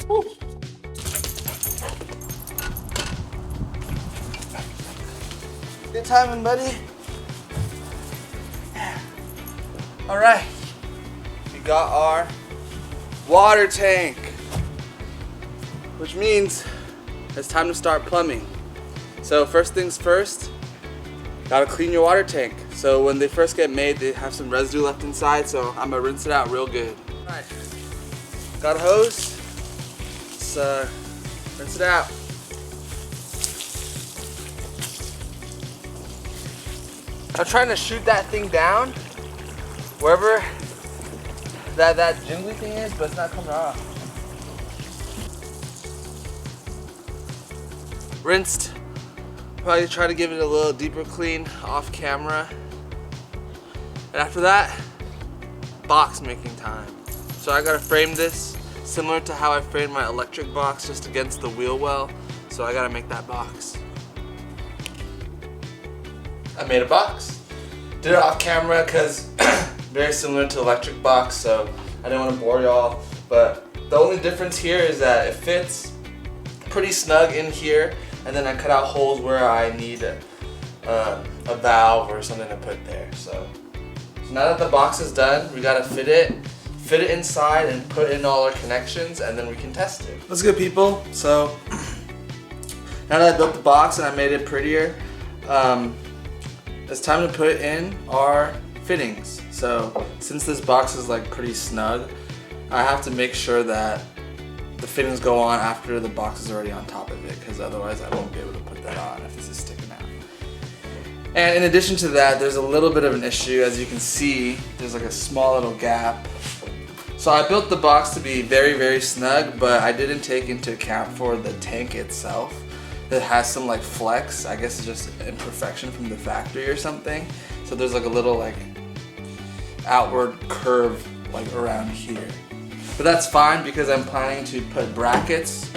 Woo. Good timing, buddy. All right, we got our water tank, which means it's time to start plumbing. So first things first, gotta clean your water tank. So when they first get made, they have some residue left inside, so I'm gonna rinse it out real good. All right, got a hose, let's rinse it out. I'm trying to shoot that thing down, wherever that jingly thing is, but it's not coming off. Rinsed. Probably try to give it a little deeper clean off camera. And after that, box making time. So I gotta frame this similar to how I framed my electric box, just against the wheel well. So I gotta make that box. I made a box. Did it off camera because very similar to electric box, so I didn't want to bore y'all. But the only difference here is that it fits pretty snug in here, and then I cut out holes where I need a valve or something to put there. So now that the box is done, we gotta fit it inside and put in all our connections, and then we can test it. Let's go, people. So now that I built the box and I made it prettier, it's time to put in our fittings. So since this box is like pretty snug, I have to make sure that the fittings go on after the box is already on top of it, because otherwise I won't be able to put that on if this is sticking out. And in addition to that, there's a little bit of an issue. As you can see, there's like a small little gap. So I built the box to be very, very snug, but I didn't take into account for the tank itself. It has some like flex. I guess it's just imperfection from the factory or something. So there's like a little like outward curve like around here. But that's fine because I'm planning to put brackets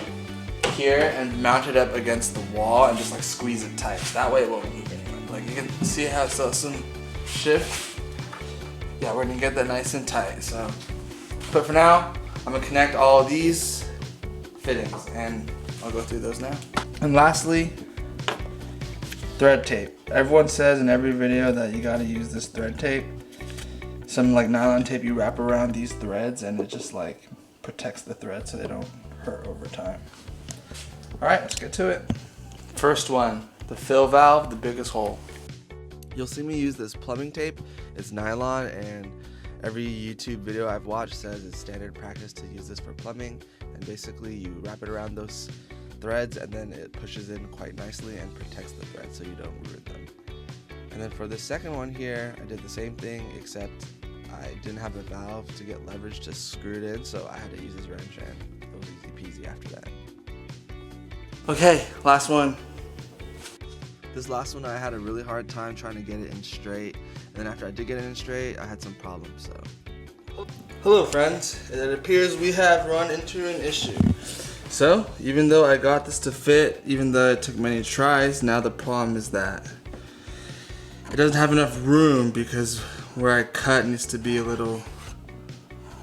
here and mount it up against the wall and just like squeeze it tight. That way it won't move anyway. Like you can see it has some shift. Yeah, we're gonna get that nice and tight. So, but for now, I'm gonna connect all of these fittings and I'll go through those now. And lastly, thread tape. Everyone says in every video that you gotta use this thread tape. Some like nylon tape you wrap around these threads and it just like protects the threads so they don't hurt over time. All right, let's get to it. First one, the fill valve, the biggest hole. You'll see me use this plumbing tape. It's nylon, and every YouTube video I've watched says it's standard practice to use this for plumbing. And basically you wrap it around those threads and then it pushes in quite nicely and protects the threads so you don't ruin them. And then for the second one here, I did the same thing, except I didn't have a valve to get leverage to screw it in, so I had to use this wrench and it was easy peasy after that. Okay, last one. This last one I had a really hard time trying to get it in straight, and then after I did get it in straight, I had some problems, so. Hello friends, it appears we have run into an issue. So, even though I got this to fit, even though it took many tries, now the problem is that it doesn't have enough room because where I cut needs to be a little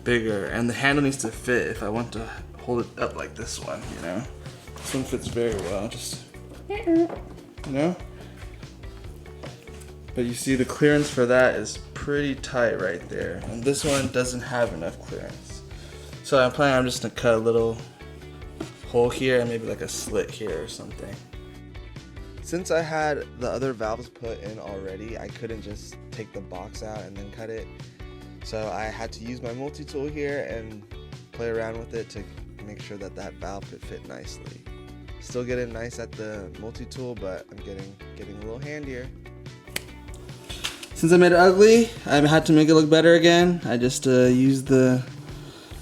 bigger, and the handle needs to fit if I want to hold it up like this one, you know? This one fits very well, just, you know? But you see the clearance for that is pretty tight right there, and this one doesn't have enough clearance. So I'm just gonna cut a little hole here and maybe like a slit here or something. Since I had the other valves put in already, I couldn't just take the box out and then cut it. So I had to use my multi-tool here and play around with it to make sure that that valve could fit nicely. Still getting nice at the multi-tool, but I'm getting a little handier. Since I made it ugly, I had to make it look better again. I just used the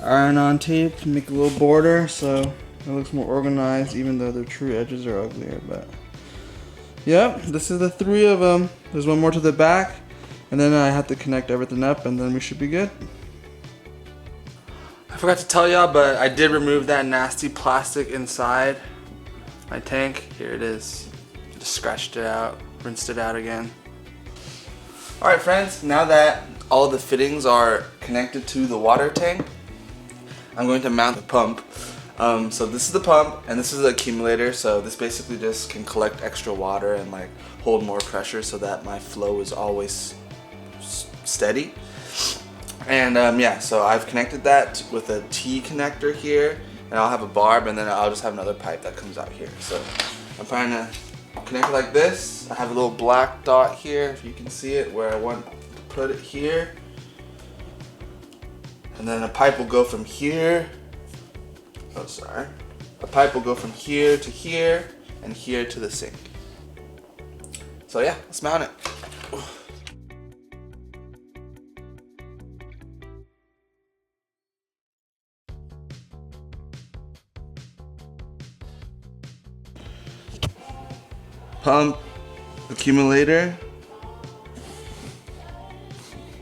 iron-on tape to make a little border so it looks more organized, even though the true edges are uglier. But yep, this is the 3 of them. There's one more to the back, and then I have to connect everything up, and then we should be good. I forgot to tell y'all, but I did remove that nasty plastic inside my tank. Here it is. Just scratched it out, rinsed it out again. Alright friends, now that all the fittings are connected to the water tank, I'm going to mount the pump. So this is the pump and this is the accumulator. So this basically just can collect extra water and like hold more pressure so that my flow is always steady. And yeah, so I've connected that with a T connector here, and I'll have a barb, and then I'll just have another pipe that comes out here. So I'm trying to connect it like this. I have a little black dot here, if you can see it, where I want to put it here. And then a pipe will go from here. Oh, sorry. A pipe will go from here to here and here to the sink. So yeah, let's mount it. Pump, accumulator.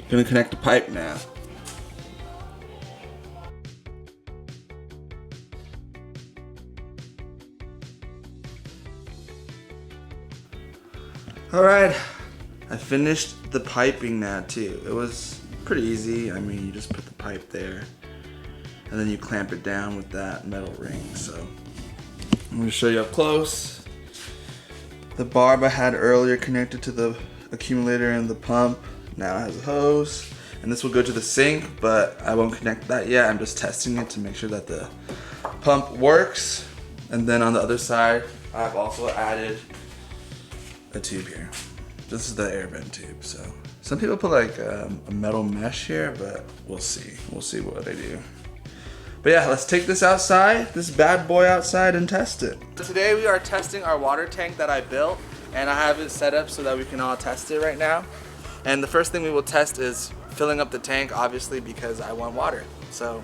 Gonna connect the pipe now. Alright, I finished the piping now too. It was pretty easy. I mean, you just put the pipe there and then you clamp it down with that metal ring. So I'm gonna show you up close. The barb I had earlier connected to the accumulator and the pump now has a hose, and this will go to the sink, but I won't connect that yet. I'm just testing it to make sure that the pump works. And then on the other side, I've also added a tube here. This is the air vent tube. So some people put like a metal mesh here, but we'll see. We'll see what I do. But yeah, let's take this outside, this bad boy outside, and test it. So today we are testing our water tank that I built, and I have it set up so that we can all test it right now. And the first thing we will test is filling up the tank, obviously, because I want water. So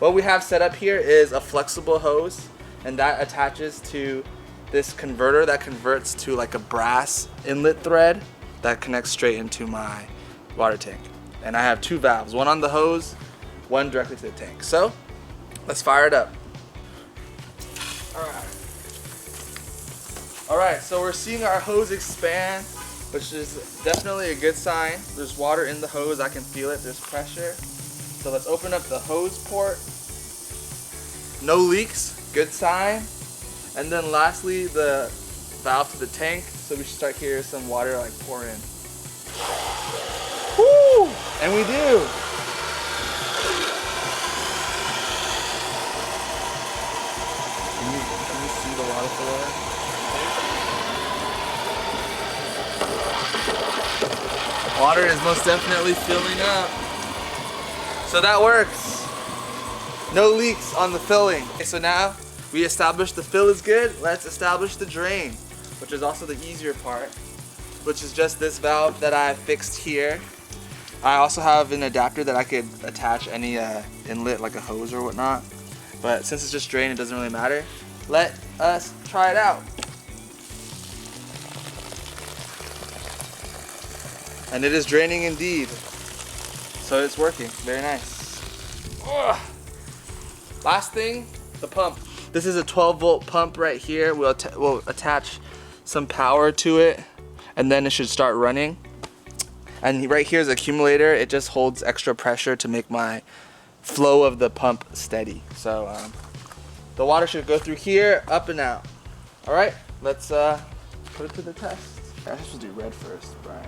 what we have set up here is a flexible hose, and that attaches to this converter that converts to like a brass inlet thread that connects straight into my water tank. And I have two valves, one on the hose, one directly to the tank. So let's fire it up. Alright, so we're seeing our hose expand, which is definitely a good sign. There's water in the hose, I can feel it, there's pressure. So let's open up the hose port. No leaks, good sign. And then lastly, the valve to the tank, so we should start hearing some water like pour in. Woo! And we do! Can you see the water flow? Water is most definitely filling up. So that works. No leaks on the filling. Okay, so now we established the fill is good. Let's establish the drain, which is also the easier part, which is just this valve that I fixed here. I also have an adapter that I could attach any inlet like a hose or whatnot. But since it's just drain, it doesn't really matter. Let us try it out. And it is draining indeed. So it's working, very nice. Ugh. Last thing, the pump. This is a 12-volt pump right here. We'll attach some power to it, and then it should start running. And right here is the accumulator. It just holds extra pressure to make my flow of the pump steady. So the water should go through here, up and out. All right, let's put it to the test. I should do red first, Brian.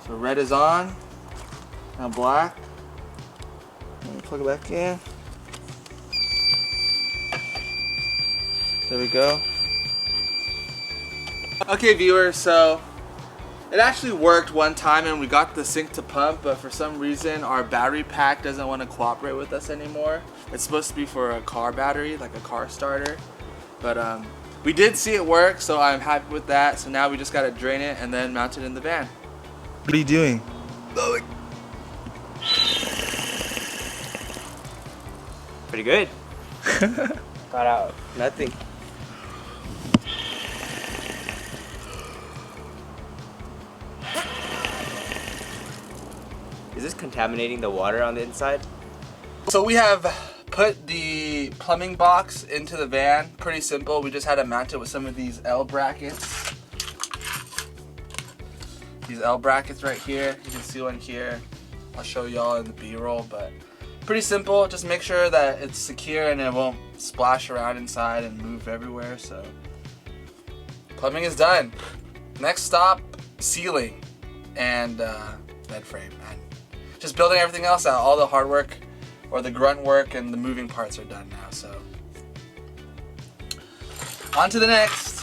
So red is on, now black. Let me plug it back in. There we go. Okay viewers, so it actually worked one time and we got the sink to pump, but for some reason our battery pack doesn't want to cooperate with us anymore. It's supposed to be for a car battery, like a car starter. But we did see it work, so I'm happy with that. So now we just gotta drain it and then mount it in the van. What are you doing? Pretty good. Got out nothing. Is this contaminating the water on the inside? So we have put the plumbing box into the van. Pretty simple. We just had to mount it with some of these L brackets. These L brackets right here. You can see one here. I'll show y'all in the B-roll, but pretty simple. Just make sure that it's secure and it won't splash around inside and move everywhere. So plumbing is done. Next stop, ceiling and bed frame. And just building everything else out. All the hard work or the grunt work and the moving parts are done now. So on to the next.